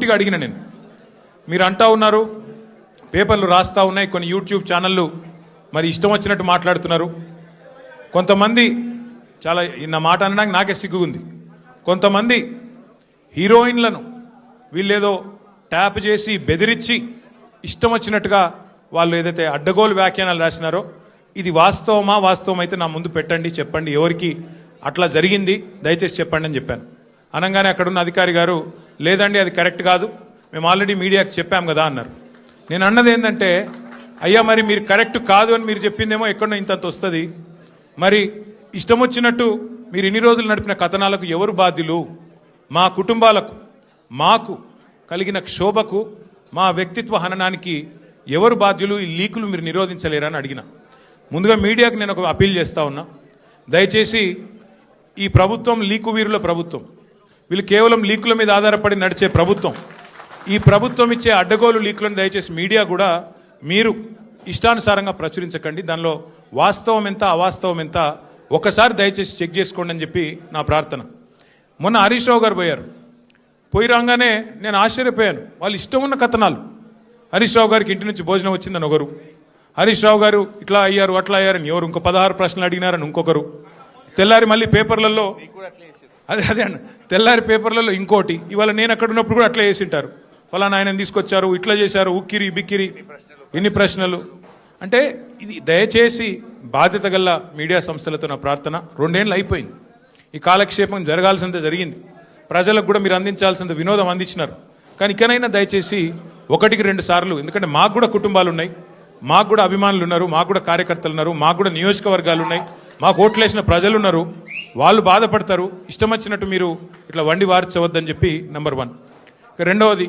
సూటిగా అడిగిన నేను. మీరు అంటా ఉన్నారు, పేపర్లు రాస్తూ ఉన్నాయి, కొన్ని యూట్యూబ్ ఛానళ్ళు మరి ఇష్టం వచ్చినట్టు మాట్లాడుతున్నారు. కొంతమంది చాలా నా మాట అనడానికి నాకే సిగ్గుంది. కొంతమంది హీరోయిన్లను వీళ్ళేదో ట్యాప్ చేసి బెదిరించి ఇష్టం వచ్చినట్టుగా వాళ్ళు ఏదైతే అడ్డగోలు వ్యాఖ్యానాలు రాసినారో ఇది వాస్తవమా? వాస్తవం అయితే నా ముందు పెట్టండి, చెప్పండి ఎవరికి అట్లా జరిగింది దయచేసి చెప్పండి అని చెప్పాను. అనగానే అక్కడున్న అధికారి గారు లేదండి అది కరెక్ట్ కాదు, మేము ఆల్రెడీ మీడియాకి చెప్పాం కదా అన్నారు. నేను అన్నది ఏంటంటే అయ్యా మరి మీరు కరెక్ట్ కాదు అని మీరు చెప్పిందేమో ఎక్కడో ఇంతంత వస్తుంది, మరి ఇష్టం వచ్చినట్టు మీరు ఇన్ని రోజులు నడిపిన కథనాలకు ఎవరు బాధ్యులు? మా కుటుంబాలకు మాకు కలిగిన క్షోభకు మా వ్యక్తిత్వ హననానికి ఎవరు బాధ్యులు? ఈ లీకులు మీరు నిరోధించలేరని అడిగిన. ముందుగా మీడియాకు నేను ఒక అపీల్ చేస్తా ఉన్నా, దయచేసి ఈ ప్రభుత్వం లీకు వీరుల ప్రభుత్వం, వీళ్ళు కేవలం లీకుల మీద ఆధారపడి నడిచే ప్రభుత్వం. ఈ ప్రభుత్వం ఇచ్చే అడ్డగోలు లీకులను దయచేసి మీడియా కూడా మీరు ఇష్టానుసారంగా ప్రచురించకండి. దానిలో వాస్తవం ఎంత అవాస్తవం ఎంత ఒకసారి దయచేసి చెక్ చేసుకోండి అని చెప్పి నా ప్రార్థన. మొన్న హరీష్ రావు గారు పోయి రాగానే నేను ఆశ్చర్యపోయాను. వాళ్ళు ఇష్టం ఉన్న కథనాలు. హరీష్ రావు గారికి ఇంటి నుంచి భోజనం వచ్చిందని ఒకరు, హరీష్ రావు గారు ఇట్లా అయ్యారు అట్లా అయ్యారని ఎవరు, ఇంకో 16 ప్రశ్నలు అడిగినారని ఇంకొకరు, తెల్లారి మళ్ళీ పేపర్లలో అదే అండి తెల్లారి పేపర్లలో ఇంకోటి, ఇవాళ నేను అక్కడ ఉన్నప్పుడు కూడా అట్లా వేసింటారు, ఫలానా ఆయన తీసుకొచ్చారు, ఇట్లా చేశారు, ఉక్కిరి బిక్కిరి ఇన్ని ప్రశ్నలు. అంటే ఇది దయచేసి బాధ్యత గల మీడియా సంస్థలతో నా ప్రార్థన. 2 ఏళ్ళు అయిపోయింది, ఈ కాలక్షేపం జరగాల్సినంత జరిగింది, ప్రజలకు కూడా మీరు అందించాల్సినంత వినోదం అందించినారు. కానీ ఇకనైనా దయచేసి 1-2 సార్లు, ఎందుకంటే మాకు కూడా కుటుంబాలు ఉన్నాయి, మాకు కూడా అభిమానులు ఉన్నారు, మాకు కూడా కార్యకర్తలు ఉన్నారు, మాకు కూడా నియోజకవర్గాలు ఉన్నాయి, మాకు ఓట్లేసిన ప్రజలు ఉన్నారు, వాళ్ళు బాధపడతారు. ఇష్టం వచ్చినట్టు మీరు ఇట్లా వండి వార్చవద్దని చెప్పి నంబర్ 1. రెండవది,